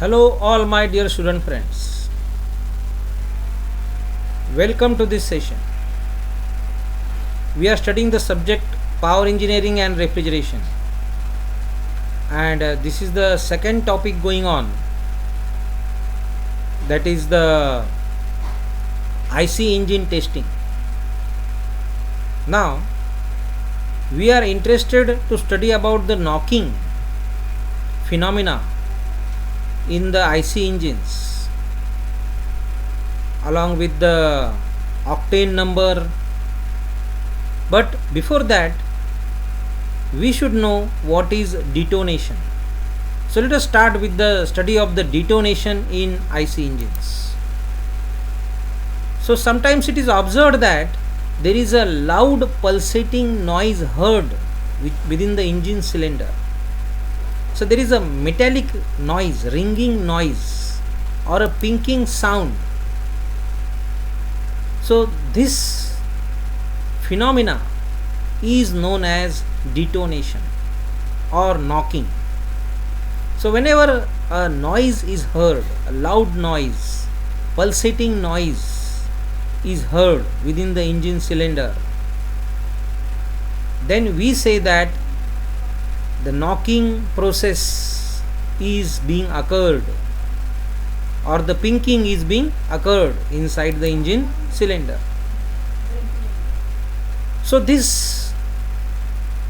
Hello, all my dear student friends. Welcome to this session. We are studying the subject power engineering and refrigeration, and this is the second topic going on, that is the IC engine testing. Now, we are interested to study about the knocking phenomena in the IC engines along with the octane number. But before that, we should know what is detonation. So let us start with the study of the detonation in IC engines. So sometimes it is observed that there is a loud pulsating noise heard within the engine cylinder. So there is a metallic noise, ringing noise, or a pinking sound. So this phenomena is known as detonation or knocking. So whenever a noise is heard, a loud noise, pulsating noise is heard within the engine cylinder, then we say that the knocking process is being occurred, or the pinking is being occurred inside the engine cylinder. So this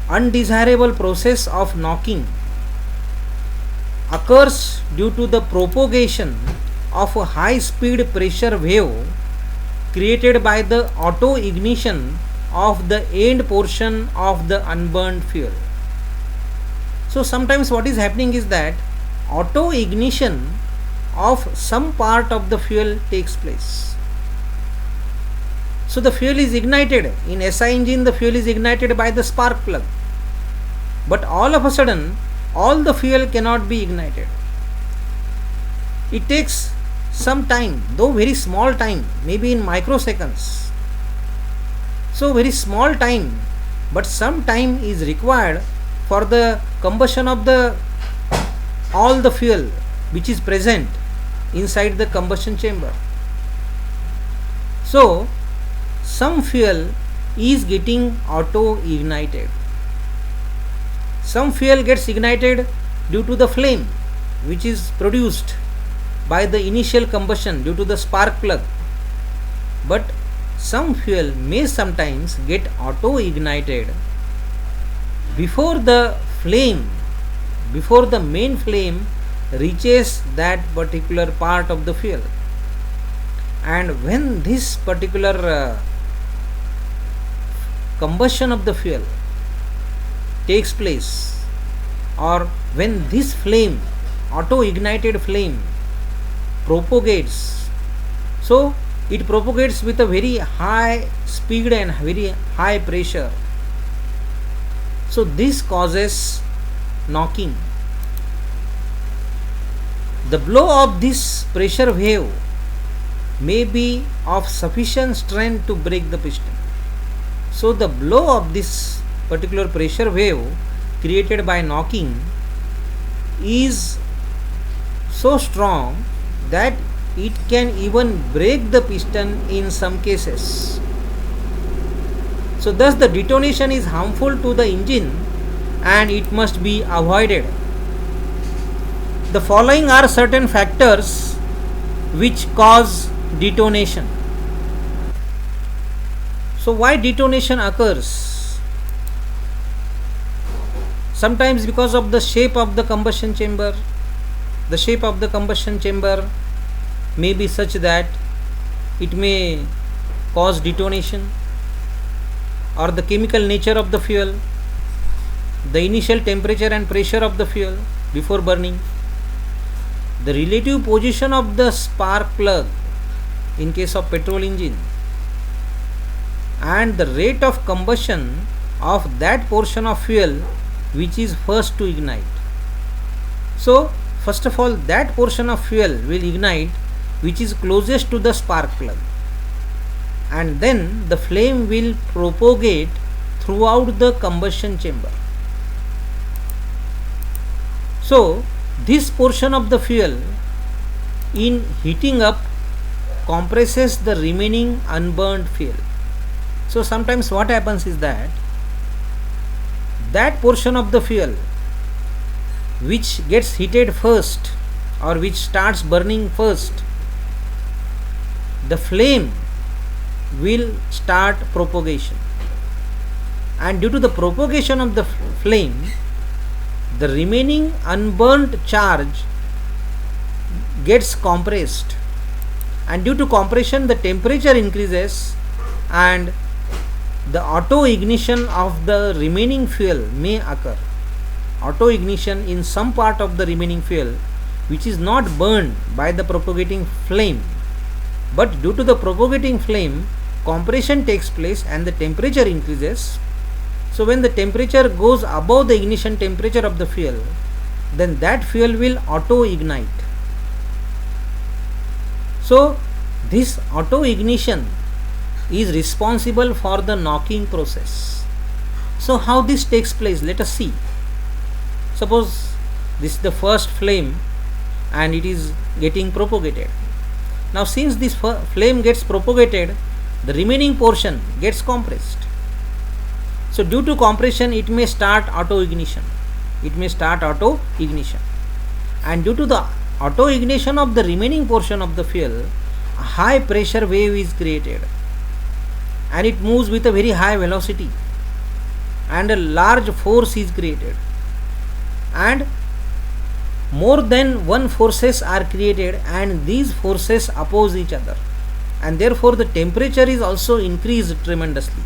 undesirable process of knocking occurs due to the propagation of a high speed pressure wave created by the auto ignition of the end portion of the unburned fuel. So sometimes what is happening is that auto ignition of some part of the fuel takes place. So the fuel is ignited. In SI engine, the fuel is ignited by the spark plug. But all of a sudden, all the fuel cannot be ignited. It takes some time, though very small time, maybe in microseconds. So very small time, but some time is required for the combustion of all the fuel which is present inside the combustion chamber. So some fuel is getting auto ignited. Some fuel gets ignited due to the flame which is produced by the initial combustion due to the spark plug. But some fuel may sometimes get auto ignited before the main flame reaches that particular part of the fuel. And when this particular combustion of the fuel takes place, or when this flame, auto ignited flame, propagates, so it propagates with a very high speed and very high pressure. So this causes knocking. The blow of this pressure wave may be of sufficient strength to break the piston. So the blow of this particular pressure wave created by knocking is so strong that it can even break the piston in some cases. So thus the detonation is harmful to the engine and it must be avoided. The following are certain factors which cause detonation. So why detonation occurs? Sometimes because of the shape of the combustion chamber. The shape of the combustion chamber may be such that it may cause detonation, or the chemical nature of the fuel, the initial temperature and pressure of the fuel before burning, the relative position of the spark plug in case of petrol engine, and the rate of combustion of that portion of fuel which is first to ignite. So first of all, that portion of fuel will ignite which is closest to the spark plug, and then the flame will propagate throughout the combustion chamber. So This portion of the fuel in heating up compresses the remaining unburned fuel. So sometimes what happens is that portion of the fuel which gets heated first or which starts burning first, the flame will start propagation, and due to the propagation of the flame, the remaining unburnt charge gets compressed, and due to compression the temperature increases and the auto ignition of the remaining fuel may occur. Auto ignition in some part of the remaining fuel which is not burned by the propagating flame, but due to the propagating flame compression takes place and the temperature increases. So when the temperature goes above the ignition temperature of the fuel, then that fuel will auto ignite. So this auto ignition is responsible for the knocking process. So how this takes place, let us see. Suppose this is the first flame and it is getting propagated. Now since this flame gets propagated, the remaining portion gets compressed. So due to compression it may start auto ignition. And due to the auto ignition of the remaining portion of the fuel, a high pressure wave is created and it moves with a very high velocity and a large force is created, and more than one forces are created and these forces oppose each other, and therefore the temperature is also increased tremendously,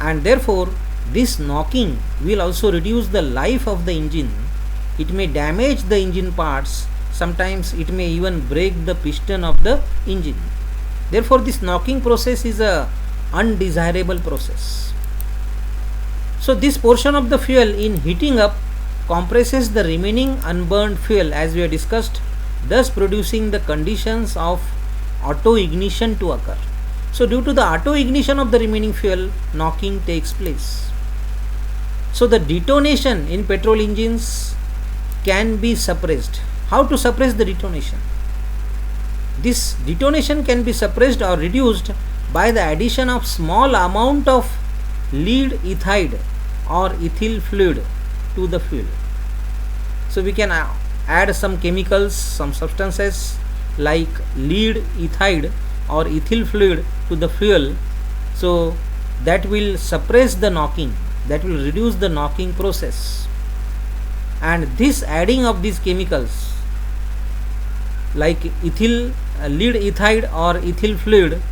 and therefore this knocking will also reduce the life of the engine. It may damage the engine parts, sometimes it may even break the piston of the engine. Therefore this knocking process is a undesirable process. So this portion of the fuel in heating up compresses the remaining unburned fuel as we have discussed, thus producing the conditions of auto ignition to occur. So due to the auto ignition of the remaining fuel, knocking takes place. So the detonation in petrol engines can be suppressed. How to suppress the detonation? This detonation can be suppressed or reduced by the addition of small amount of lead ethide or ethyl fluid to the fuel. So we can add some chemicals, some substances like lead ethide or ethyl fluid to the fuel, so that will suppress the knocking, that will reduce the knocking process. And this adding of these chemicals like lead ethide or ethyl fluid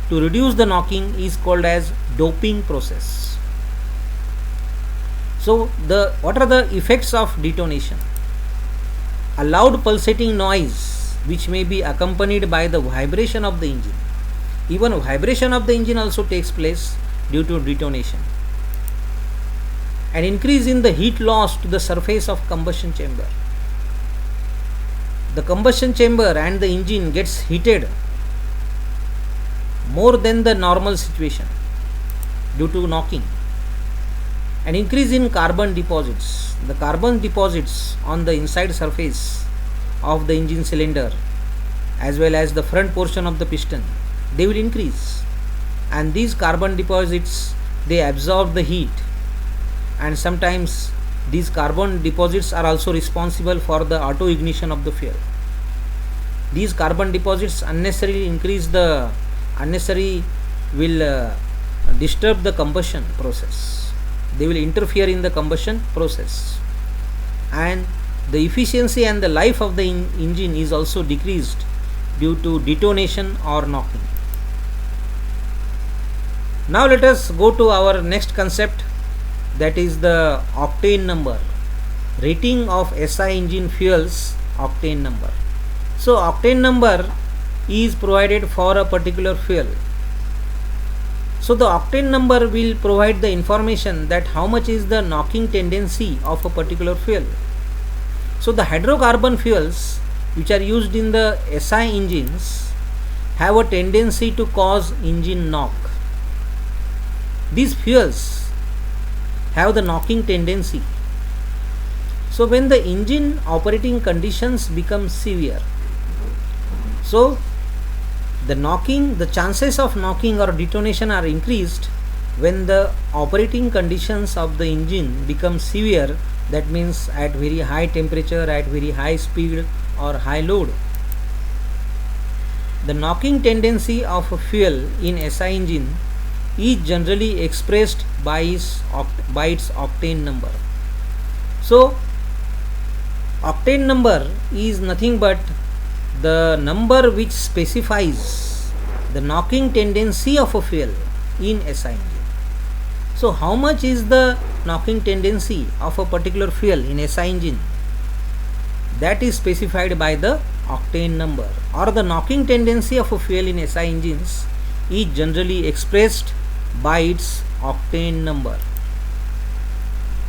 to reduce the knocking is called as doping process. So what are the effects of detonation? A loud pulsating noise which may be accompanied by the vibration of the engine. Even vibration of the engine also takes place due to detonation. An increase in the heat loss to the surface of combustion chamber. The combustion chamber and the engine gets heated more than the normal situation due to knocking. An increase in carbon deposits. The carbon deposits on the inside surface of the engine cylinder as well as the front portion of the piston, they will increase, and these carbon deposits, they absorb the heat, and sometimes these carbon deposits are also responsible for the auto ignition of the fuel. These carbon deposits unnecessarily will disturb the combustion process. They will interfere in the combustion process, and the efficiency and the life of the engine is also decreased due to detonation or knocking. Now let us go to our next concept, that is the octane number. Rating of SI engine fuels octane number. So octane number is provided for a particular fuel. So the octane number will provide the information that how much is the knocking tendency of a particular fuel. So the hydrocarbon fuels which are used in the SI engines have a tendency to cause engine knock. These fuels have the knocking tendency. So when the engine operating conditions become severe, so the chances of knocking or detonation are increased when the operating conditions of the engine become severe, that means at very high temperature, at very high speed or high load. The knocking tendency of a fuel in SI engine is generally expressed by its octane number. So octane number is nothing but the number which specifies the knocking tendency of a fuel in SI engine. So how much is the knocking tendency of a particular fuel in SI engine? That is specified by the octane number, or the knocking tendency of a fuel in SI engines is generally expressed by its octane number.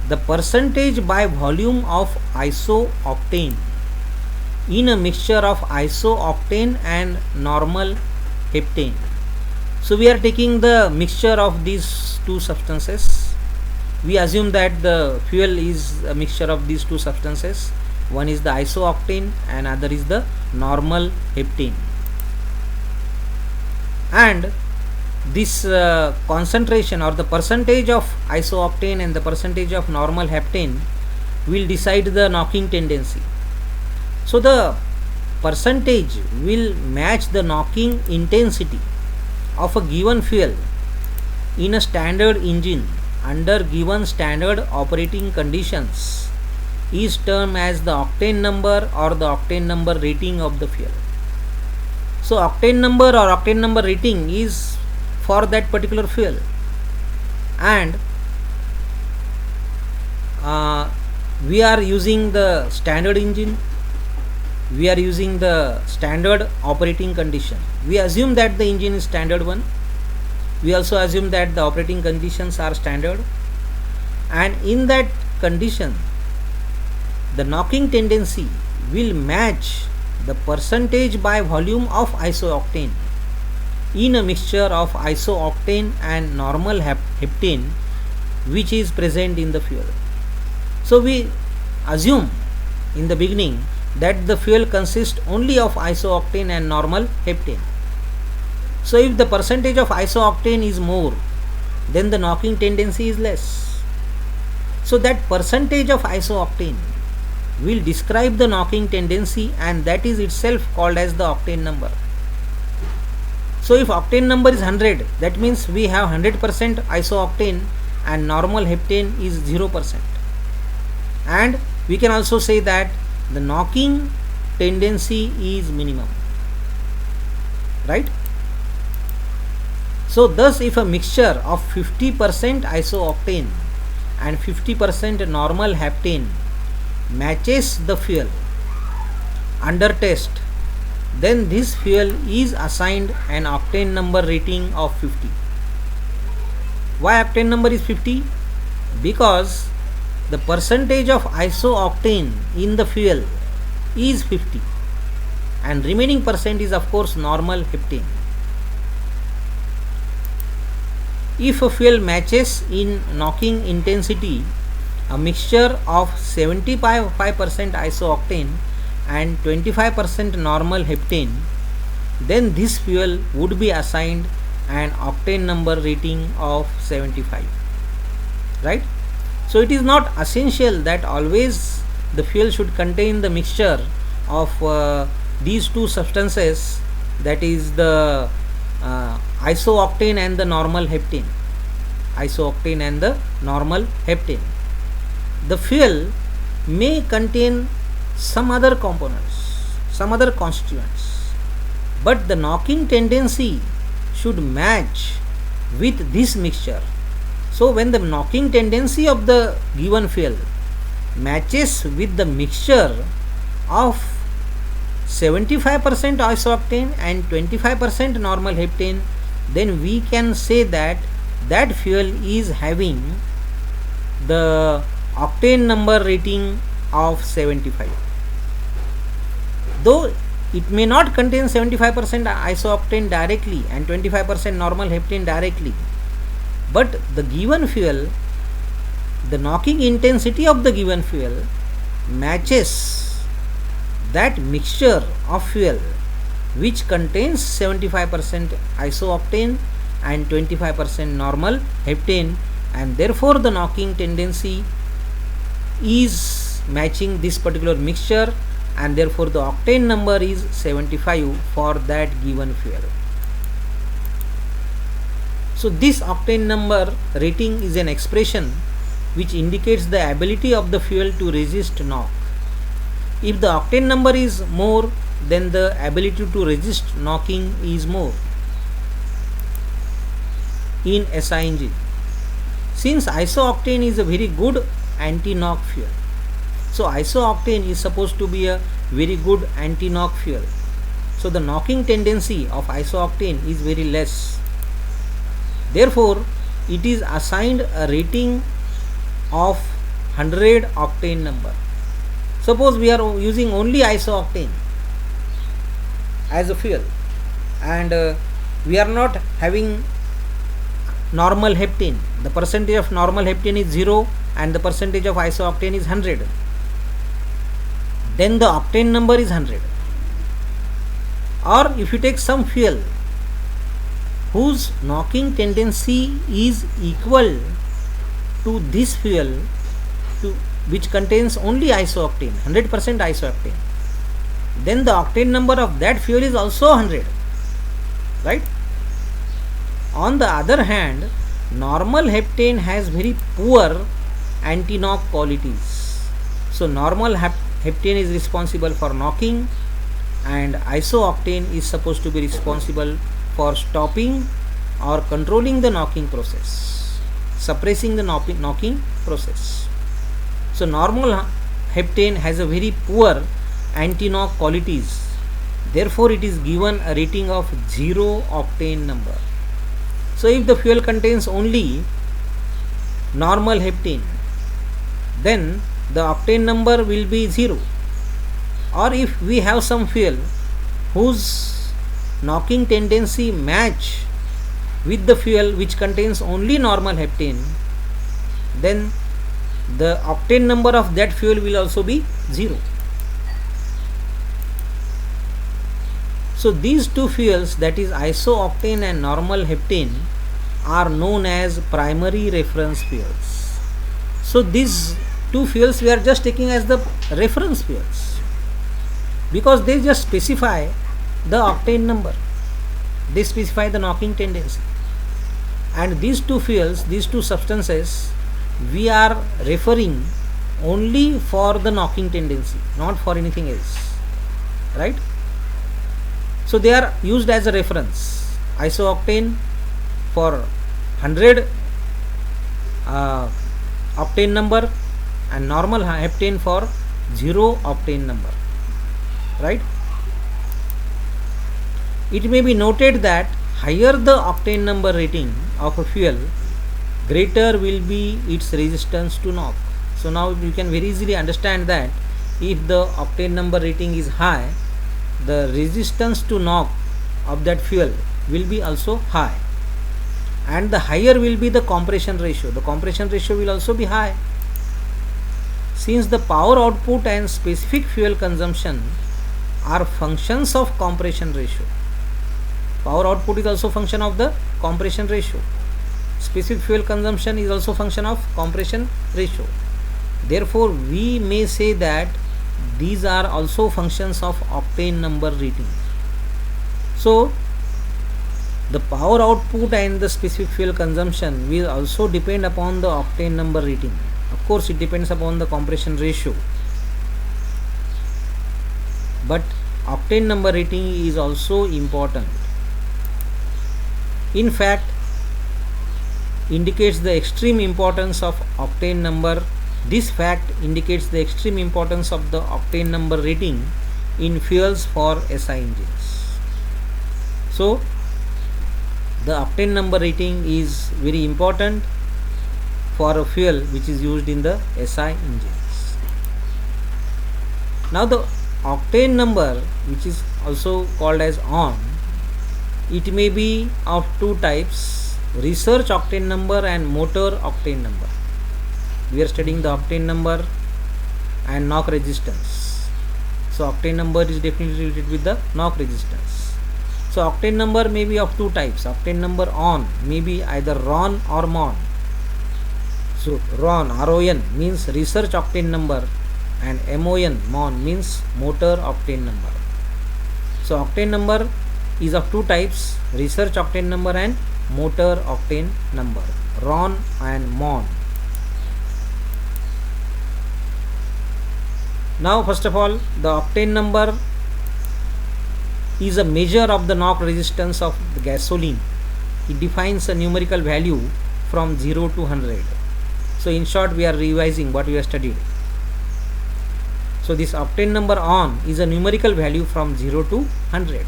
The percentage by volume of isooctane in a mixture of isooctane and normal heptane. So we are taking the mixture of these two substances. We assume that the fuel is a mixture of these two substances. One is the isooctane and other is the normal heptane. And this concentration or the percentage of isooctane and the percentage of normal heptane will decide the knocking tendency. So the percentage will match the knocking intensity of a given fuel in a standard engine under given standard operating conditions is termed as the octane number or the octane number rating of the fuel. So octane number or octane number rating is for that particular fuel, and we are using the standard engine, we are using the standard operating condition. We assume that the engine is standard one, we also assume that the operating conditions are standard, and in that condition the knocking tendency will match the percentage by volume of isooctane in a mixture of isooctane and normal heptane which is present in the fuel. So we assume in the beginning that the fuel consists only of isooctane and normal heptane. So if the percentage of isooctane is more, then the knocking tendency is less. So that percentage of isooctane will describe the knocking tendency, and that is itself called as the octane number. So if octane number is 100, that means we have 100% isooctane and normal heptane is 0%. And we can also say that the knocking tendency is minimum, right? So thus if a mixture of 50% isooctane and 50% normal heptane matches the fuel under test, then this fuel is assigned an octane number rating of 50. Why octane number is 50? Because the percentage of isooctane in the fuel is 50 and remaining percent is of course normal heptane. If a fuel matches in knocking intensity a mixture of 75% isooctane and 25% normal heptane, then this fuel would be assigned an octane number rating of 75, right? So it is not essential that always the fuel should contain the mixture of these two substances, that is the isooctane and the normal heptane. Isooctane and the normal heptane. The fuel may contain some other components, some other constituents, but the knocking tendency should match with this mixture. So when the knocking tendency of the given fuel matches with the mixture of 75% isooctane and 25% normal heptane, then we can say that that fuel is having the octane number rating of 75. Though it may not contain 75% isooctane directly and 25% normal heptane directly, but the given fuel, the knocking intensity of the given fuel matches that mixture of fuel which contains 75% isooctane and 25% normal heptane, and therefore the knocking tendency is matching this particular mixture, and therefore the octane number is 75 for that given fuel. So this octane number rating is an expression which indicates the ability of the fuel to resist knock. If the octane number is more, then the ability to resist knocking is more in SI engine. Since isooctane is a very good anti-knock fuel, so isooctane is supposed to be a very good anti-knock fuel. So the knocking tendency of isooctane is very less. Therefore, it is assigned a rating of 100 octane number. Suppose we are using only isooctane as a fuel, and we are not having normal heptane. The percentage of normal heptane is 0 and the percentage of isooctane is 100. Then the octane number is 100. Or if you take some fuel whose knocking tendency is equal to this fuel which contains only isooctane, 100% isooctane, then the octane number of that fuel is also 100, right? On the other hand, normal heptane has very poor anti-knock qualities. So normal heptane is responsible for knocking, and isooctane is supposed to be responsible for stopping or controlling the knocking process, suppressing the knocking process. So normal heptane has a very poor anti-knock qualities, therefore it is given a rating of 0 octane number. So if the fuel contains only normal heptane, then the octane number will be 0. Or if we have some fuel whose knocking tendency match with the fuel which contains only normal heptane, then the octane number of that fuel will also be 0. So these two fuels, that is isooctane and normal heptane, are known as primary reference fuels. So these two fuels we are just taking as the reference fuels because they just specify the octane number, they specify the knocking tendency, and these two fuels, these two substances, we are referring only for the knocking tendency, not for anything else, right? So they are used as a reference. Isooctane for 100 octane number and normal heptane for 0 octane number, right? It may be noted that higher the octane number rating of a fuel, greater will be its resistance to knock. So now you can very easily understand that if the octane number rating is high, the resistance to knock of that fuel will be also high, and the higher will be the compression ratio. The compression ratio will also be high. Since the power output and specific fuel consumption are functions of compression ratio, power output is also function of the compression ratio, specific fuel consumption is also function of compression ratio. Therefore we may say that these are also functions of octane number rating. So the power output and the specific fuel consumption will also depend upon the octane number rating. Of course it depends upon the compression ratio, but octane number rating is also important. In fact, indicates the extreme importance of octane number. This fact indicates the extreme importance of the octane number rating in fuels for SI engines. So the octane number rating is very important for a fuel which is used in the SI engines. Now the octane number, which is also called as ON, it may be of two types: research octane number and motor octane number. We are studying the octane number, and knock resistance. So octane number is definitely related with the knock resistance. So octane number may be of two types. Octane number on may be either RON or MON. So RON, RON means research octane number, and MON means motor octane number. So octane number is of two types, research octane number and motor octane number, RON and MON. Now first of all, the octane number is a measure of the knock resistance of the gasoline. It defines a numerical value from 0 to 100. So in short, we are revising what we have studied. So this octane number on is a numerical value from 0 to 100,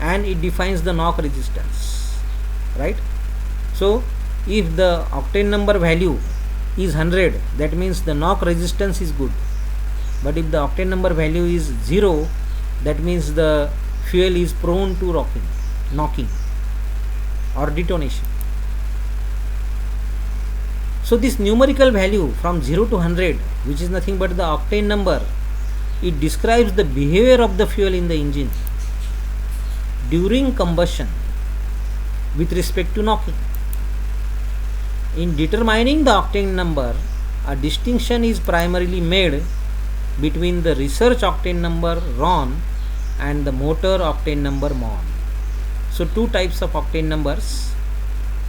and it defines the knock resistance, right? So if the octane number value is 100, that means the knock resistance is good. But if the octane number value is 0, that means the fuel is prone to knocking or detonation. So this numerical value from 0 to 100, which is nothing but the octane number, it describes the behavior of the fuel in the engine during combustion with respect to knocking. In determining the octane number, a distinction is primarily made between the research octane number RON and the motor octane number MON. So two types of octane numbers,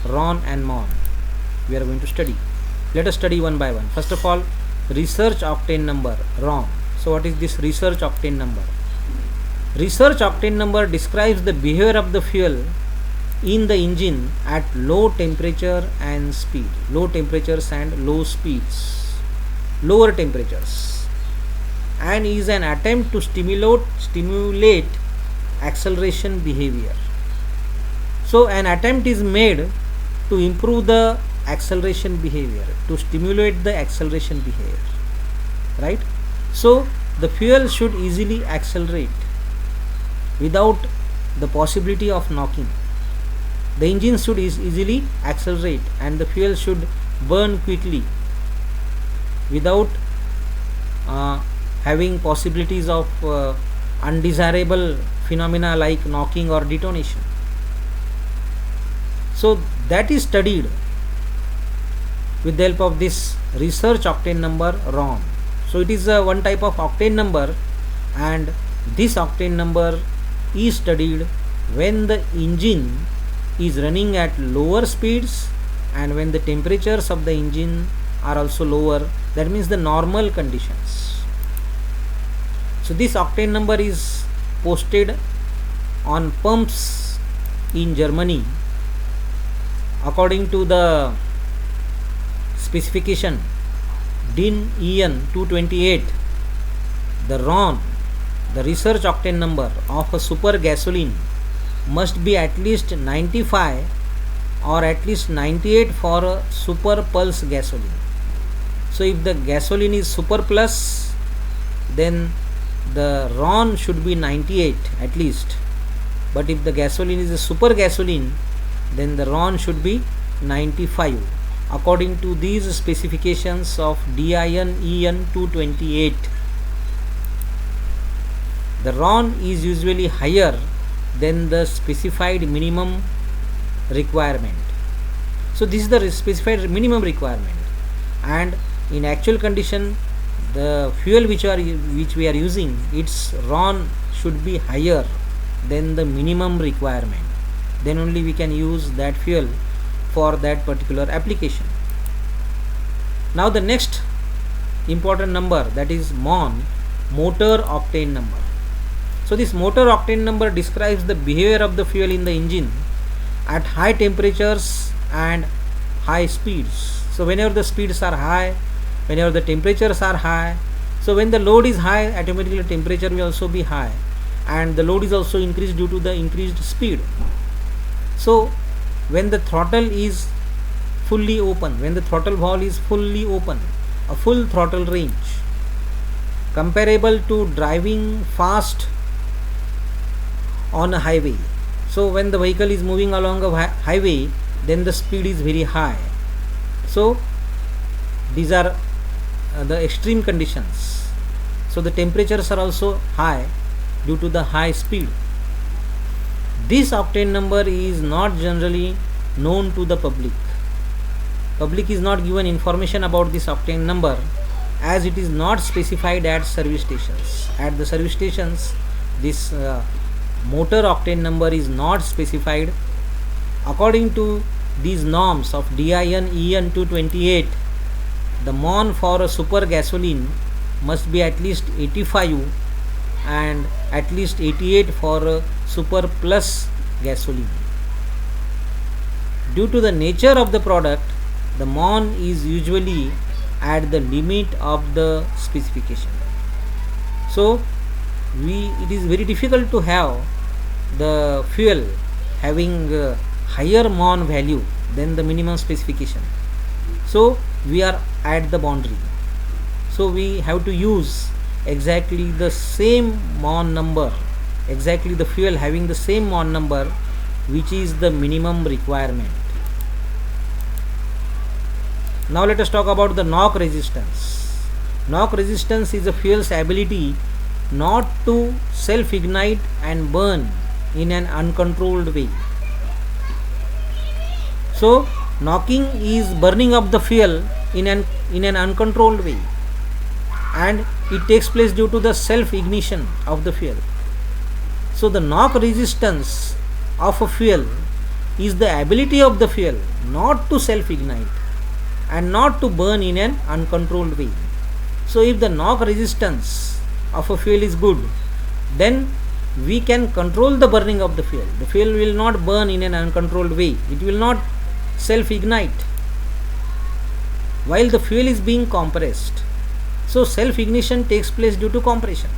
RON and MON, we are going to study. Let us study one by one. First of all, research octane number RON. So what is this research octane number? Research octane number describes the behavior of the fuel in the engine at low temperature and speed, low temperatures and low speeds, lower temperatures, and is an attempt to stimulate acceleration behavior. So an attempt is made to improve the acceleration behavior, to stimulate the acceleration behavior, right? So the fuel should easily accelerate without the possibility of knocking. The engine should easily accelerate and the fuel should burn quickly without having possibilities of undesirable phenomena like knocking or detonation. So that is studied with the help of this research octane number RON. So it is one type of octane number, and this octane number is studied when the engine is running at lower speeds and when the temperatures of the engine are also lower, that means the normal conditions. So this octane number is posted on pumps in Germany according to the specification DIN EN 228. The RON, the research octane number of a super gasoline, must be at least 95 or at least 98 for a super pulse gasoline. So if the gasoline is super plus, then the RON should be 98 at least. But if the gasoline is a super gasoline, then the RON should be 95 according to these specifications of DIN EN 228. The RON is usually higher than the specified minimum requirement. So this is the specified minimum requirement, and in actual condition the fuel which we are using, its RON should be higher than the minimum requirement. Then only we can use that fuel for that particular application. Now the next important number, that is MON, motor octane number. So this motor octane number describes the behavior of the fuel in the engine at high temperatures and high speeds. So whenever the speeds are high, whenever the temperatures are high, so when the load is high, automatically the temperature will also be high, and the load is also increased due to the increased speed. So when the throttle is fully open, when the throttle valve is fully open, a full throttle range comparable to driving fast on a highway. So when the vehicle is moving along a highway, then the speed is very high. So these are the extreme conditions. So the temperatures are also high due to the high speed. This octane number is not generally known to the public. Public is not given information about this octane number as it is not specified at service stations. At the service stations, this motor octane number is not specified. According to these norms of DIN EN 228, the MON for a super gasoline must be at least 85 and at least 88 for a super plus gasoline. Due to the nature of the product, the MON is usually at the limit of the specification. So it is very difficult to have the fuel having a higher MON value than the minimum specification. So we are at the boundary. So we have to use exactly the same MON number, exactly the fuel having the same MON number, which is the minimum requirement. Now let us talk about the knock resistance. Knock resistance is a fuel's ability not to self-ignite and burn in an uncontrolled way. So knocking is burning up the fuel in an uncontrolled way, and it takes place due to the self-ignition of the fuel. So the knock resistance of a fuel is the ability of the fuel not to self-ignite and not to burn in an uncontrolled way. So if the knock resistance of a fuel is good, then we can control the burning of the fuel. The fuel will not burn in an uncontrolled way. It will not self-ignite while the fuel is being compressed. So self-ignition takes place due to compression,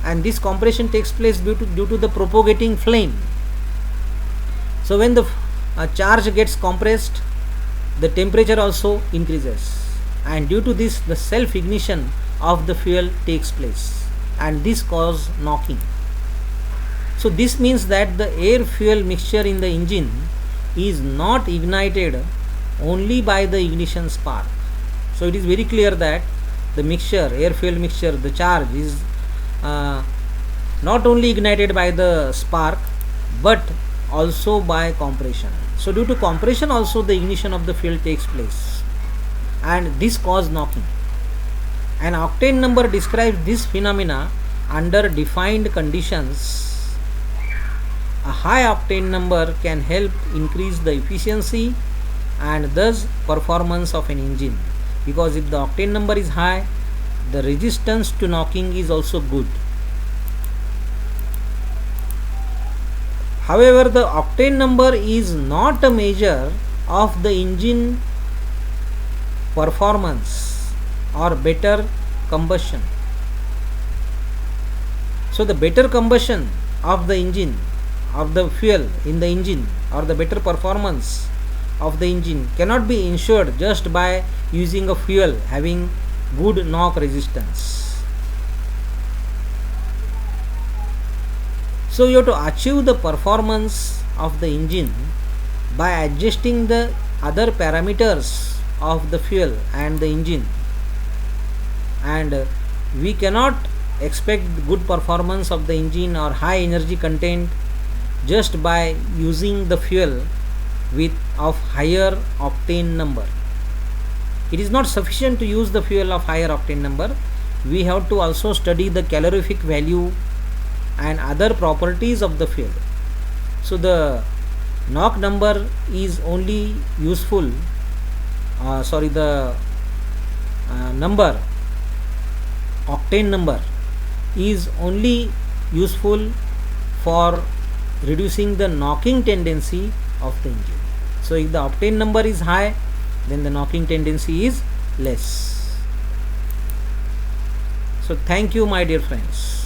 and this compression takes place due to the propagating flame. So when the charge gets compressed, the temperature also increases, and due to this the self-ignition of the fuel takes place, and this causes knocking. So this means that the air fuel mixture in the engine is not ignited only by the ignition spark. So it is very clear that the mixture, air fuel mixture, the charge is not only ignited by the spark but also by compression. So due to compression also the ignition of the fuel takes place, and this causes knocking. An octane number describes this phenomena under defined conditions. A high octane number can help increase the efficiency and thus performance of an engine, because if the octane number is high, the resistance to knocking is also good. However, the octane number is not a measure of the engine performance or better combustion. So the better combustion of the engine, of the fuel in the engine, or the better performance of the engine cannot be ensured just by using a fuel having good knock resistance. So you have to achieve the performance of the engine by adjusting the other parameters of the fuel and the engine, and we cannot expect good performance of the engine or high energy content just by using the fuel of higher octane number. It is not sufficient to use the fuel of higher octane number. We have to also study the calorific value and other properties of the fuel. So the knock number is only useful, the number, octane number is only useful for reducing the knocking tendency of the engine. So if the octane number is high, then the knocking tendency is less. So thank you, my dear friends.